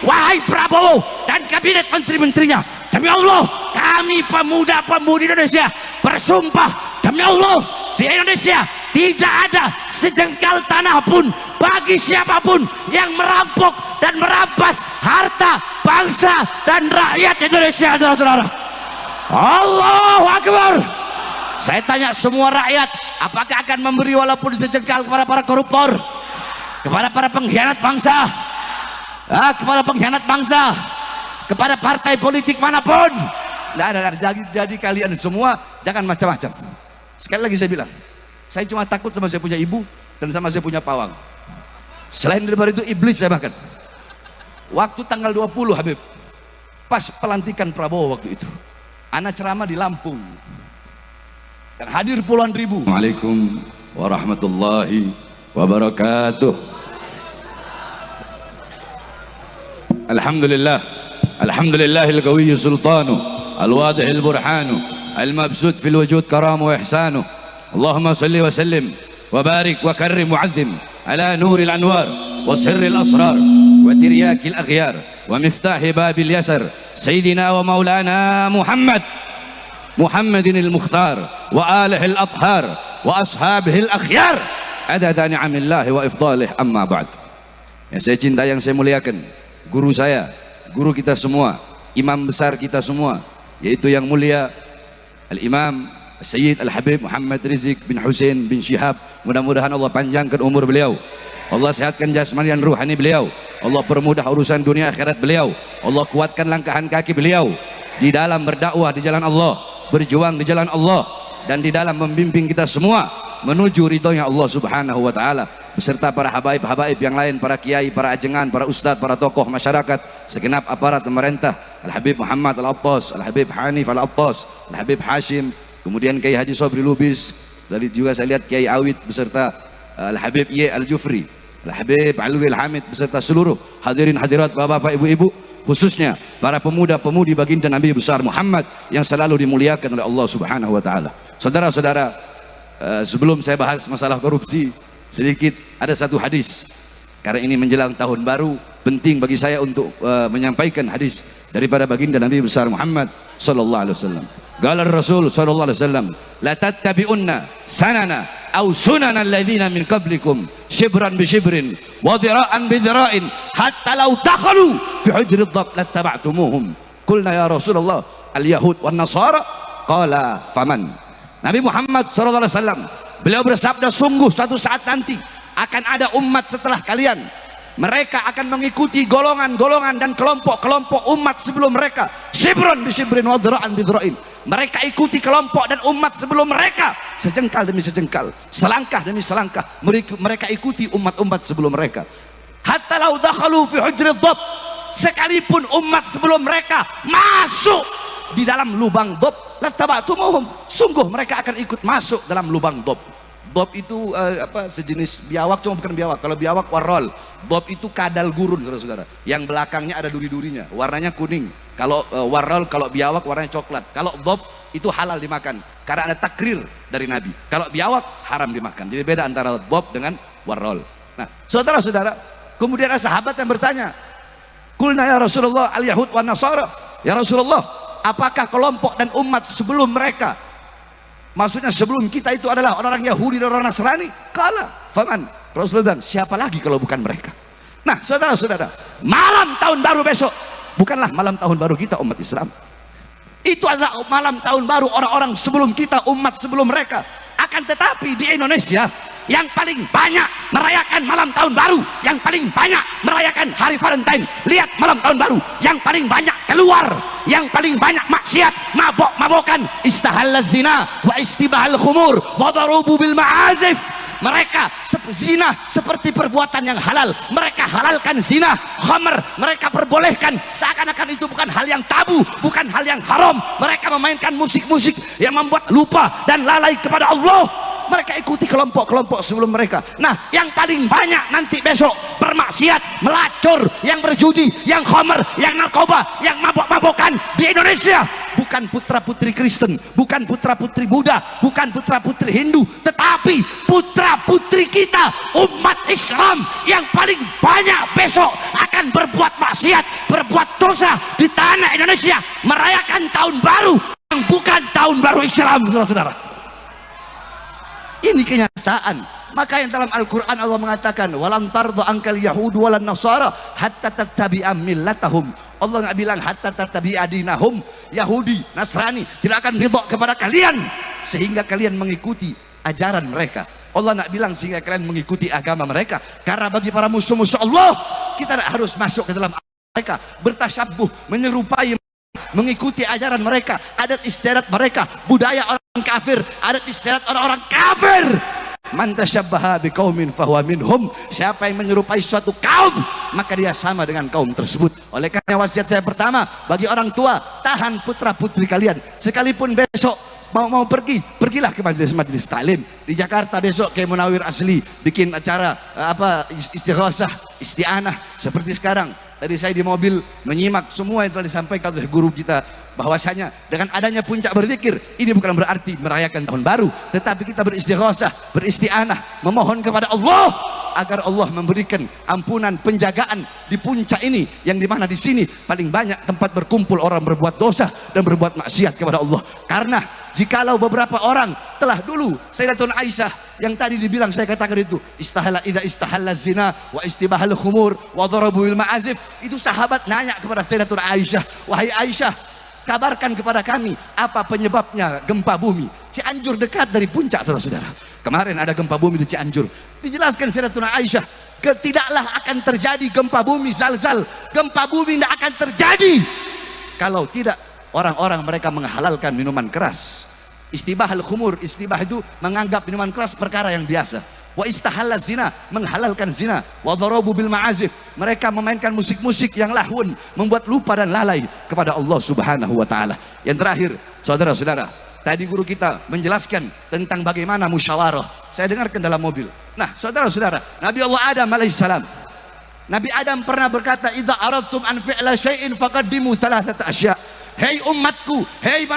wahai Prabowo dan kabinet menteri-menterinya, demi Allah kami pemuda-pemudi Indonesia bersumpah demi Allah, di Indonesia tidak ada sejengkal tanah pun bagi siapapun yang merampok dan merampas harta bangsa dan rakyat Indonesia. Saudara-saudara, Allahu Akbar. Saya tanya semua rakyat, apakah akan memberi walaupun sejengkal kepada para koruptor, kepada para pengkhianat bangsa, kepada pengkhianat bangsa, kepada partai politik manapun? Tidak ada. Jadi kalian semua jangan macam-macam. Sekali lagi saya bilang, saya cuma takut sama saya punya ibu dan sama saya punya pawang. Selain daripada itu iblis saya makan. Waktu tanggal 20 Habib, pas pelantikan Prabowo waktu itu, ana ceramah di Lampung dan hadir puluhan ribu. Waalaikumsalam warahmatullahi wabarakatuh. Alhamdulillah, alhamdulillahil qawiyyu sultanu al-wadihil burhanu al-mabsut fil wujud karamu wa ihsanu. Allahumma salli wa sallim wa barik wa karrim wa azim ala nuril anwar wa sirril asrar wa tiryakil aghyar wa miftahi babil yasar sayyidina wa maulana Muhammadin al-Mukhtar wa alihi al-athhar wa ashabihi al-akhyar adada ni'amillahi wa ifdalih, amma ba'd. Yang saya cinta, yang saya muliakan, guru saya, guru kita semua, imam besar kita semua, yaitu yang mulia Al-Imam Sayyid Al-Habib Muhammad Rizik bin Hussein bin Syihab. Mudah-mudahan Allah panjangkan umur beliau, Allah sehatkan jasmani dan ruhani beliau, Allah permudah urusan dunia akhirat beliau, Allah kuatkan langkahan kaki beliau di dalam berdakwah di jalan Allah, berjuang di jalan Allah, dan di dalam membimbing kita semua menuju ridhonya Allah subhanahu wa ta'ala, beserta para habaib-habaib yang lain, para kiai, para ajengan, para ustadz, para tokoh masyarakat, segenap aparat pemerintah, Al-Habib Muhammad Al-Attas, Al-Habib Hanif Al-Attas, Al-Habib Hashim, kemudian Kiai Haji Sobri Lubis, dari juga saya lihat Kiai Awid beserta Al-Habib Ye Al-Jufri, Al-Habib Alwi Al-Hamid beserta seluruh hadirin hadirat, bapak-bapak, ibu-ibu, khususnya para pemuda-pemudi baginda Nabi besar Muhammad yang selalu dimuliakan oleh Allah subhanahu wa ta'ala. Saudara-saudara, sebelum saya bahas masalah korupsi, sedikit ada satu hadis, karena ini menjelang tahun baru, penting bagi saya untuk menyampaikan hadis daripada baginda Nabi besar Muhammad sallallahu alaihi wasallam. Qala Rasul sallallahu alaihi wasallam, la tattabi'unna sanana aw sunana alladziina min qablikum shibran bi shibrin wa dhira'an bi dhira'in hatta law dakhalu fi hujri ad-dhab lattaba'tumuhum. Qulna ya Rasulullah al-yahud wan nasara, qala faman. Nabi Muhammad sallallahu alaihi wasallam beliau bersabda, sungguh suatu saat nanti akan ada umat setelah kalian, mereka akan mengikuti golongan-golongan dan kelompok-kelompok umat sebelum mereka, shibran bi shibrin wa dhira'an bi dhira'in. Mereka ikuti kelompok dan umat sebelum mereka, sejengkal demi sejengkal, selangkah demi selangkah, mereka ikuti umat-umat sebelum mereka. Hatta law dakhalu fi hujri dhab, sekalipun umat sebelum mereka masuk di dalam lubang dhab, lattaba'tumuhum, sungguh mereka akan ikut masuk dalam lubang dhab. Dhab itu sejenis biawak, cuma bukan biawak. Kalau biawak warrol, dhab itu kadal gurun, saudara-saudara, yang belakangnya ada duri-durinya, warnanya kuning. Kalau warrol, kalau biawak warnanya coklat. Kalau dhab itu halal dimakan karena ada takrir dari Nabi. Kalau biawak haram dimakan. Jadi beda antara dhab dengan warrol. Nah, saudara-saudara, kemudian ada sahabat yang bertanya, "Qulna ya Rasulullah al-yahud wan nasara." Ya Rasulullah, apakah kelompok dan umat sebelum mereka, maksudnya sebelum kita itu adalah orang-orang Yahudi dan orang Nasrani? Kala faman. Rasulullah, siapa lagi kalau bukan mereka? Nah, saudara-saudara, malam tahun baru besok bukanlah malam tahun baru kita umat Islam. Itu adalah malam tahun baru orang-orang sebelum kita, umat sebelum mereka. Akan tetapi di Indonesia yang paling banyak merayakan malam tahun baru, yang paling banyak merayakan hari Valentine, lihat malam tahun baru, yang paling banyak keluar, yang paling banyak maksiat, mabok-mabokan, istahalla zina wa istibahal khumur wa darubu bil ma'azif. Mereka zina seperti perbuatan yang halal, mereka halalkan zina, khamr mereka perbolehkan seakan-akan itu bukan hal yang tabu, bukan hal yang haram. Mereka memainkan musik-musik yang membuat lupa dan lalai kepada Allah. Mereka ikuti kelompok-kelompok sebelum mereka. Nah, yang paling banyak nanti besok bermaksiat, melacur, yang berjudi, yang khamr, yang narkoba, yang mabok-mabokan di Indonesia bukan putra-putri Kristen, bukan putra-putri Buddha, bukan putra-putri Hindu, tetapi putra-putri kita umat Islam yang paling banyak besok akan berbuat maksiat bermaksiat, berbuat dosa di tanah Indonesia, merayakan tahun baru yang bukan tahun baru Islam, saudara-saudara. Ini kenyataan. Maka yang dalam Al-Quran Allah mengatakan, walan tardo angkal yahudu walan nasara hatta tattabi'a millatahum. Allah nggak bilang hatta tattabi'a dinahum. Yahudi, Nasrani tidak akan ridho kepada kalian sehingga kalian mengikuti ajaran mereka. Allah nggak bilang sehingga kalian mengikuti agama mereka, karena bagi para musuh-musuh Allah, kita tidak harus masuk ke dalam mereka, bertasyabuh, menyerupai, mengikuti ajaran mereka, adat istiadat mereka, budaya orang kafir, adat istiadat orang-orang kafir. Man tasyabbaha biqaumin fahuwa minhum. Siapa yang menyerupai suatu kaum, maka dia sama dengan kaum tersebut. Oleh karena wasiat saya pertama bagi orang tua, tahan putra putri kalian. Sekalipun besok mau pergi, pergilah ke majelis taklim di Jakarta. Besok kayak Munawir Asli bikin acara istighosah, isti'anah seperti sekarang. Tadi saya di mobil menyimak semua yang telah disampaikan oleh guru kita, bahwasanya dengan adanya puncak berzikir ini bukan berarti merayakan tahun baru, tetapi kita beristighosah, beristi'anah, memohon kepada Allah agar Allah memberikan ampunan, penjagaan di puncak ini, yang dimana di sini paling banyak tempat berkumpul orang berbuat dosa dan berbuat maksiat kepada Allah. Karena jikalau beberapa orang telah dulu, Sayyidatuna Aisyah yang tadi dibilang saya katakan itu, idza istahalla zina wa istibahal khumur wa darabu bil ma'azif, itu sahabat nanya kepada Sayyidatuna Aisyah, wahai Aisyah, kabarkan kepada kami apa penyebabnya gempa bumi. Cianjur dekat dari puncak, saudara-saudara. Kemarin ada gempa bumi di Cianjur. Dijelaskan Sayyidatuna Aisyah, tidaklah akan terjadi gempa bumi zalzal. Gempa bumi tidak akan terjadi kalau tidak orang-orang mereka menghalalkan minuman keras. Istibahal khumur, istibah itu menganggap minuman keras perkara yang biasa. Wa istahalla zina, menghalalkan zina. Wa dharabu bil ma'azif, mereka memainkan musik-musik yang lahun, membuat lupa dan lalai kepada Allah Subhanahu wa taala. Yang terakhir, saudara-saudara, tadi guru kita menjelaskan tentang bagaimana musyawarah. Saya dengarkan dalam mobil. Nah, saudara-saudara, Nabi Allah Adam alaihissalam, Nabi Adam pernah berkata, idza aradtum an fi'la syai'in faqaddimu thalathata asya'. Hei umatku, hei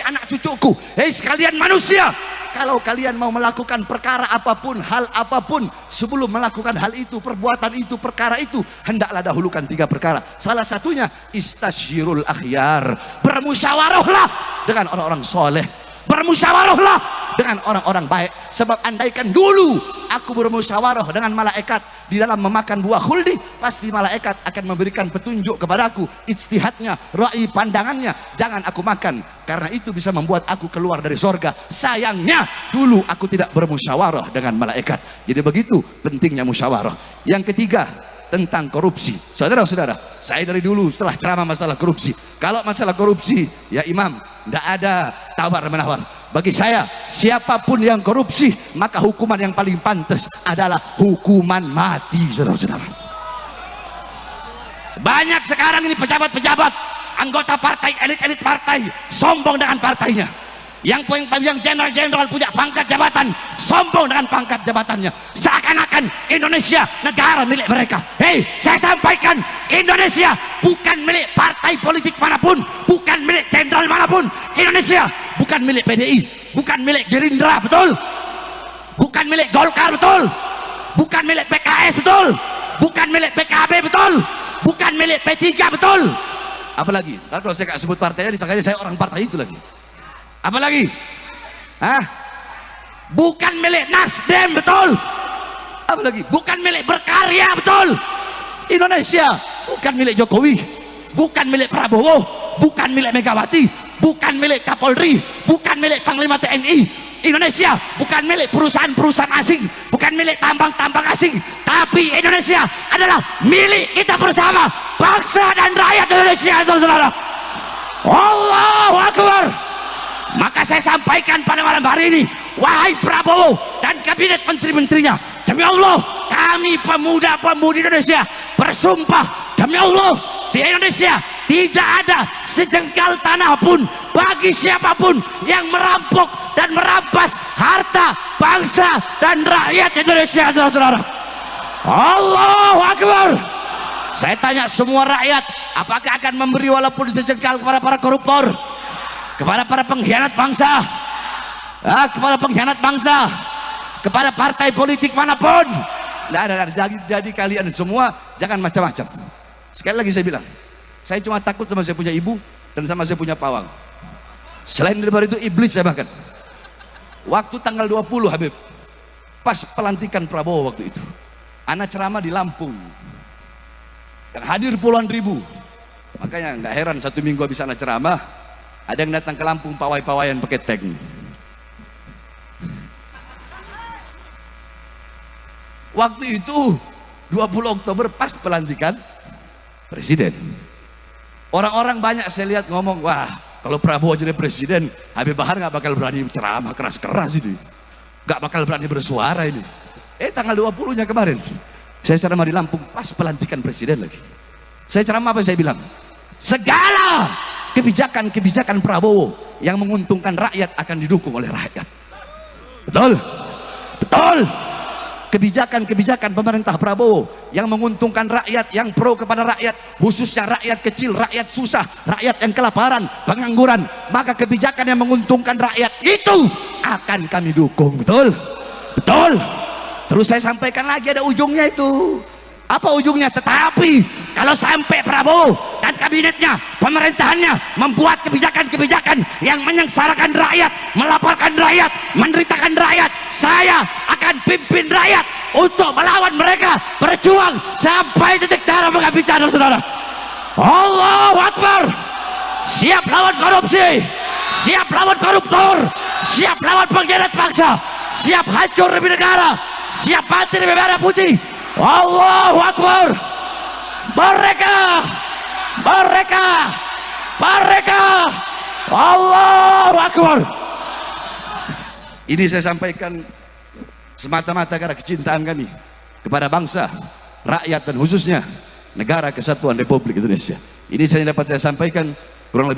anak cucuku, hei sekalian manusia, kalau kalian mau melakukan perkara apapun, hal apapun, sebelum melakukan hal itu, perbuatan itu, perkara itu, hendaklah dahulukan 3 perkara. Salah satunya istasyirul akhyar, bermusyawarahlah dengan orang-orang soleh, bermusyawarahlah dengan orang-orang baik. Sebab andaikan dulu aku bermusyawarah dengan malaikat di dalam memakan buah khuldi, pasti malaikat akan memberikan petunjuk kepadaku, ijtihadnya, ra'i, pandangannya, jangan aku makan, karena itu bisa membuat aku keluar dari sorga. Sayangnya dulu aku tidak bermusyawarah dengan malaikat. Jadi begitu pentingnya musyawarah. Yang ketiga, tentang korupsi. Saudara-saudara, saya dari dulu setelah ceramah masalah korupsi, kalau masalah korupsi, ya imam, tidak ada tawar-menawar. Bagi saya, siapapun yang korupsi, maka hukuman yang paling pantas adalah hukuman mati, saudara-saudara. Banyak sekarang ini pejabat-pejabat, anggota partai, elit-elit partai, sombong dengan partainya. Yang jenderal-jenderal punya pangkat jabatan, sombong dengan pangkat jabatannya, seakan-akan Indonesia negara milik mereka. Hei, saya sampaikan, Indonesia bukan milik partai politik manapun, bukan milik jenderal manapun. Indonesia bukan milik PDI, bukan milik Gerindra, betul, bukan milik Golkar, betul, bukan milik PKS, betul, bukan milik PKB, betul, bukan milik P3, betul. Apalagi kalau saya nggak sebut partainya, disangkanya saya orang partai itu lagi. Apalagi, bukan milik Nasdem, betul. Apalagi, bukan milik Berkarya, betul. Indonesia bukan milik Jokowi, bukan milik Prabowo, bukan milik Megawati, bukan milik Kapolri, bukan milik Panglima TNI. Indonesia bukan milik perusahaan-perusahaan asing, bukan milik tambang-tambang asing, tapi Indonesia adalah milik kita bersama, bangsa dan rakyat Indonesia, saudara. Allahu Akbar. Maka saya sampaikan pada malam hari ini, wahai Prabowo dan kabinet menteri-menterinya, demi Allah, kami pemuda-pemudi Indonesia bersumpah, demi Allah, di Indonesia tidak ada sejengkal tanah pun bagi siapapun yang merampok dan merampas harta bangsa dan rakyat Indonesia, saudara. Allahu Akbar. Saya tanya semua rakyat, apakah akan memberi walaupun sejengkal kepada para koruptor, kepada para pengkhianat bangsa, kepada pengkhianat bangsa, kepada partai politik manapun? Jadi kalian semua jangan macam-macam. Sekali lagi saya bilang, saya cuma takut sama saya punya ibu dan sama saya punya pawang. Selain daripada itu iblis saya bahkan. Waktu tanggal 20 Habib, pas pelantikan Prabowo waktu itu, anak ceramah di Lampung, yang hadir puluhan ribu. Makanya nggak heran 1 minggu habis anak ceramah, ada yang datang ke Lampung pawai-pawayan pakai tank. Waktu itu 20 Oktober pas pelantikan presiden. Orang-orang banyak saya lihat ngomong, wah kalau Prabowo jadi presiden, Habib Bahar nggak bakal berani ceramah keras-keras ini, nggak bakal berani bersuara ini. Tanggal 20-nya kemarin saya ceramah di Lampung pas pelantikan presiden lagi. Saya ceramah apa saya bilang? Segala kebijakan-kebijakan Prabowo yang menguntungkan rakyat akan didukung oleh rakyat. Betul? Betul. Kebijakan-kebijakan pemerintah Prabowo yang menguntungkan rakyat, yang pro kepada rakyat, khususnya rakyat kecil, rakyat susah, rakyat yang kelaparan, pengangguran, maka kebijakan yang menguntungkan rakyat itu akan kami dukung. Betul? Betul. Terus saya sampaikan lagi ada ujungnya itu. Apa ujungnya? Tetapi kalau sampai Prabowo dan kabinetnya, pemerintahannya membuat kebijakan-kebijakan yang menyengsarakan rakyat, melaporkan rakyat, menderitakan rakyat, saya akan pimpin rakyat untuk melawan mereka, berjuang sampai titik darah menghabiskan, saudara. Allahu Akbar. Siap lawan korupsi, siap lawan koruptor, siap lawan pengkhianat bangsa, siap hancur demi negara, siap mati demi merah putih. Allahu Akbar. Mereka Allahu Akbar. Ini saya sampaikan semata-mata karena kecintaan kami kepada bangsa, rakyat, dan khususnya negara kesatuan Republik Indonesia. Ini saya dapat saya sampaikan kurang lebih